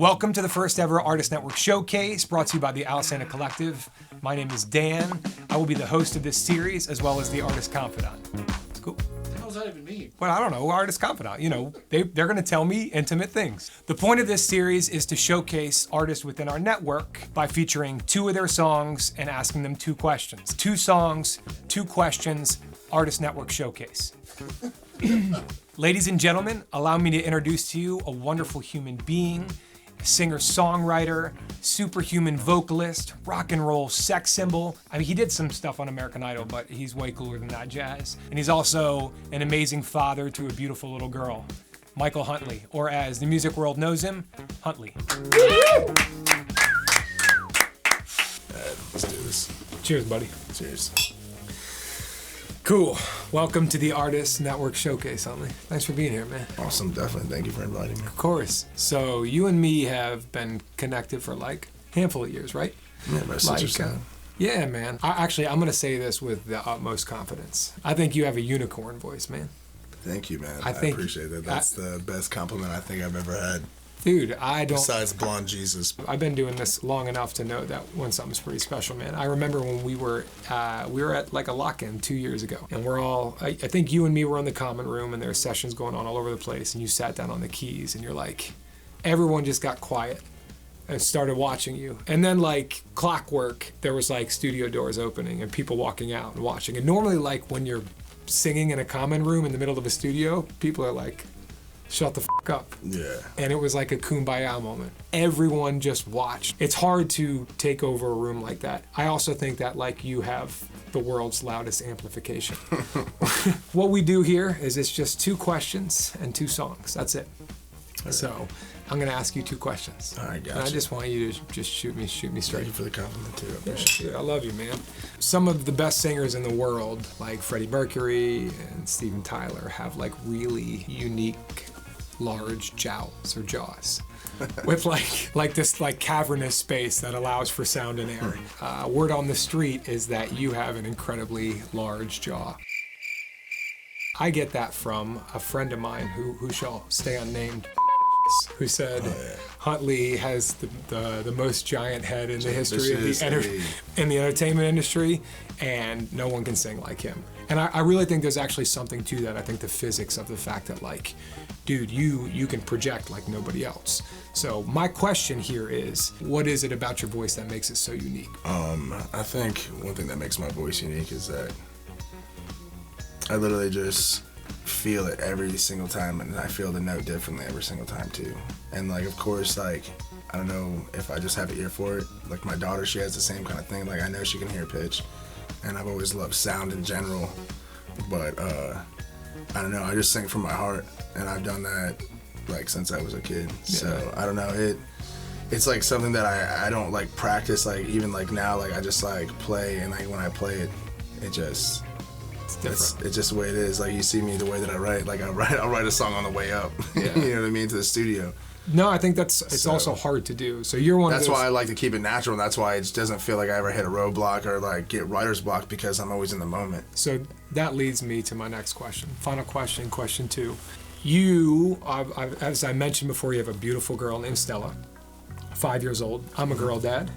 Welcome to the first ever Artist Network Showcase, brought to you by the Aliceanna Collective. My name is Dan. I will be the host of this series, as well as the artist confidant. It's cool. What the hell does that even mean? Well, I don't know, artist confidant. You know, they're going to tell me intimate things. The point of this series is to showcase artists within our network by featuring two of their songs and asking them two questions. 2 songs, 2 questions, Artist Network Showcase. Ladies and gentlemen, allow me to introduce to you a wonderful human being, singer-songwriter, superhuman vocalist, rock and roll sex symbol. I mean, he did some stuff on American Idol, but he's way cooler than that jazz. And he's also an amazing father to a beautiful little girl, Michael Huntley, or as the music world knows him, Huntley. Let's do this. Cheers, buddy. Cheers. Cool. Welcome to the Artist Network Showcase, Huntley. Thanks for being here, man. Awesome, definitely. Thank you for inviting me. Of course. So you and me have been connected for like a handful of years, right? Yeah, about 6 or 7. Yeah, man. I'm going to say this with the utmost confidence. I think you have a unicorn voice, man. Thank you, man. I appreciate that. That's the best compliment I think I've ever had. Dude, I don't... Besides Blonde Jesus. I've been doing this long enough to know that when something's pretty special, man. I remember when we were at like a lock-in 2 years ago, and we're all... I think you and me were in the common room, and there were sessions going on all over the place, and you sat down on the keys, and you're like... Everyone just got quiet and started watching you. And then like clockwork, there was like studio doors opening and people walking out and watching. And normally like when you're singing in a common room in the middle of a studio, people are like... Shut the fuck up. Yeah. And it was like a kumbaya moment. Everyone just watched. It's hard to take over a room like that. I also think that like you have the world's loudest amplification. What we do here is it's just 2 questions and 2 songs. That's it. Okay. So I'm gonna ask you 2 questions. All right, gotcha. And I just want you to just shoot me straight. Thank you for the compliment too. I appreciate it. I love you, man. Some of the best singers in the world, like Freddie Mercury and Steven Tyler, have like really unique large jowls or jaws with like this like cavernous space that allows for sound and air. Word on the street is that you have an incredibly large jaw. I get that from a friend of mine who shall stay unnamed, who said Huntley has the most giant head in the history of in the entertainment industry, and no one can sing like him. And I really think there's actually something to that. I think the physics of the fact that like, dude, you can project like nobody else. So my question here is, what is it about your voice that makes it so unique? I think one thing that makes my voice unique is that I literally just feel it every single time, and I feel the note differently every single time too. And like, of course, like, I don't know if I just have an ear for it. Like my daughter, she has the same kind of thing. Like I know she can hear pitch, and I've always loved sound in general. But I don't know, I just sing from my heart, and I've done that like since I was a kid. Yeah. So I don't know, it's like something that I don't like practice, like even like now, like I just like play, and like when I play it, it's different. It's just the way it is. Like you see me the way that I write, like I'll write a song on the way up. Yeah. You know what I mean, to the studio. No, I think it's also hard to do. So you're one of those... That's why I like to keep it natural, and that's why it just doesn't feel like I ever hit a roadblock or like get writer's block, because I'm always in the moment. So that leads me to my next question. Final question, question 2. You, as I mentioned before, you have a beautiful girl named Stella, 5 years old. I'm a girl dad.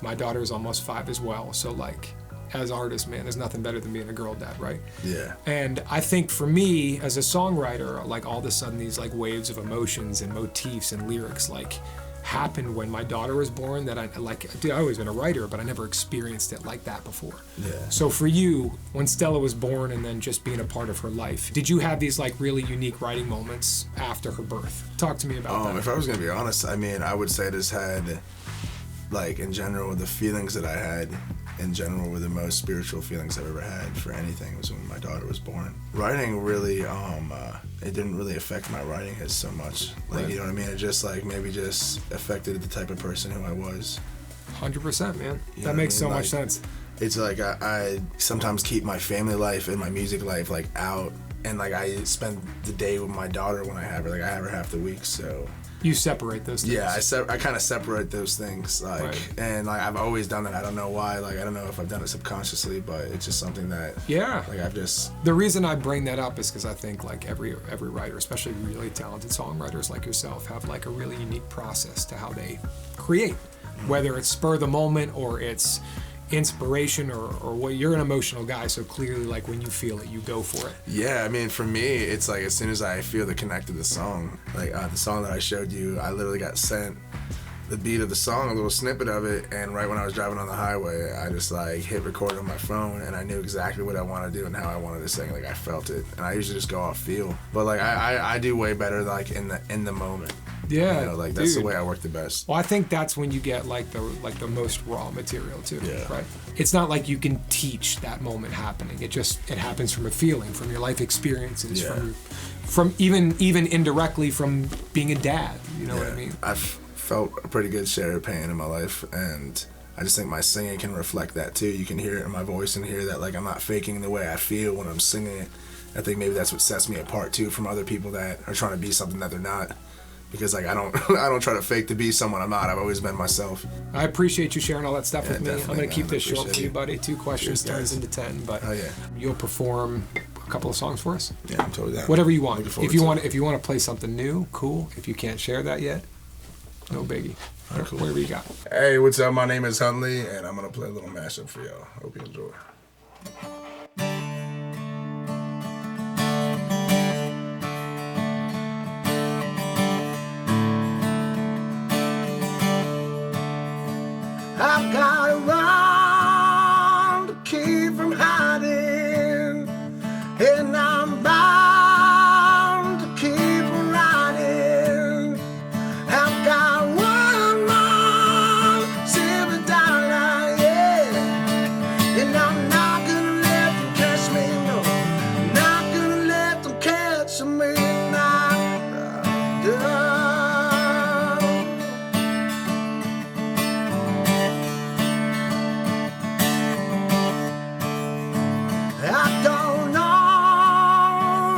My daughter is almost 5 as well. So like, as artists, man, there's nothing better than being a girl dad, right? Yeah. And I think for me, as a songwriter, like all of a sudden these like waves of emotions and motifs and lyrics like happened when my daughter was born that I I've always been a writer, but I never experienced it like that before. Yeah. So for you, when Stella was born and then just being a part of her life, did you have these like really unique writing moments after her birth? Talk to me about that. If I was gonna be honest, I mean, I would say I just had, like in general, the feelings that I had in general were the most spiritual feelings I've ever had for anything was when my daughter was born. Writing really, it didn't really affect my writing as so much. Like, right. You know what I mean? It just like maybe just affected the type of person who I was. 100%, man. That makes so much sense. It's like I sometimes keep my family life and my music life like out, and like I spend the day with my daughter when I have her. Like I have her half the week, so You separate those things. Yeah, I kind of separate those things, like, Right. and like I've always done that. I don't know why. Like I don't know if I've done it subconsciously, but it's just something that like I've just. The reason I bring that up is because I think like every writer, especially really talented songwriters like yourself, have like a really unique process to how they create, whether it's spur of the moment or it's inspiration or what. You're an emotional guy, so clearly like when you feel it, you go for it. Yeah, I mean, for me, it's like as soon as I feel the connect to the song, like the song that I showed you, I literally got sent the beat of the song, a little snippet of it, and right when I was driving on the highway, I just like hit record on my phone, and I knew exactly what I wanted to do and how I wanted to sing. Like I felt it, and I usually just go off feel. But like I do way better like in the moment. Yeah, You know, like that's dude. the way I work the best. Well, I think that's when you get like the most raw material too. Yeah. Right. It's not like you can teach that moment happening. It happens from a feeling, from your life experiences, Yeah. from even indirectly from being a dad. You know what I mean? I've felt a pretty good share of pain in my life, and I just think my singing can reflect that too. You can hear it in my voice and hear that like I'm not faking the way I feel when I'm singing it. I think maybe that's what sets me apart too from other people that are trying to be something that they're not. Because like I don't try to fake to be someone I'm not. I've always been myself. I appreciate you sharing all that stuff with me. I'm definitely, gonna keep man. this short Appreciate for you, it. buddy. 2 questions Cheers, turns guys. into 10, but Oh yeah. you'll perform a couple of songs for us. Yeah, I'm totally down. Whatever you want. Looking forward If you to want, it. if you want to play something new, cool. If you can't share that yet, no biggie. All right, cool. Whatever you got. Hey, what's up? My name is Huntley, and I'm gonna play a little mashup for y'all. Hope you enjoy. I've got to run to keep from hiding, and I'm bound to keep from riding. I've got one more silver dollar, yeah, and I'm not gonna let them catch me, no, not gonna let them catch me now. I don't know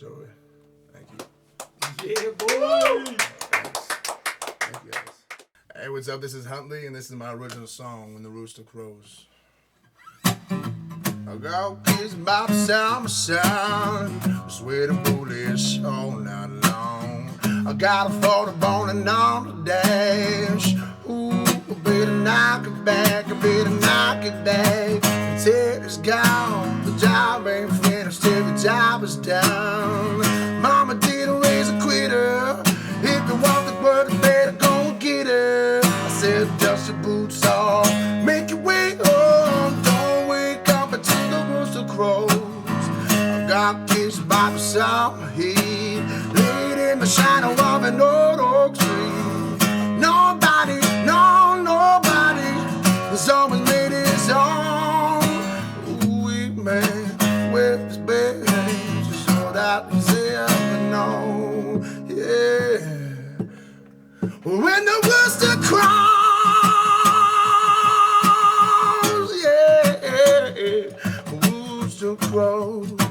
was Joey. Thank you. Yeah, boy! Thank you, guys. Hey, what's up? This is Huntley, and this is my original song, When the Rooster Crows. I got kids about the sound, sweating bullish all night long. I got a 40 bone on the dash. Ooh, I better knock it back, I better knock it back. Until it's gone, the job ain't finished till the job is done. Mama didn't raise a quitter. If you want the word, you better go and get her. I said, dust your boots off, make your way home. Don't wake up until the rooster crows. I got kids by the summer heat, laid in the shadow of an old oak tree. Nobody, no, nobody has always made his own. Ooh, we man with his bed just so that he's ever known. Yeah. When the rooster crows, yeah, rooster crows.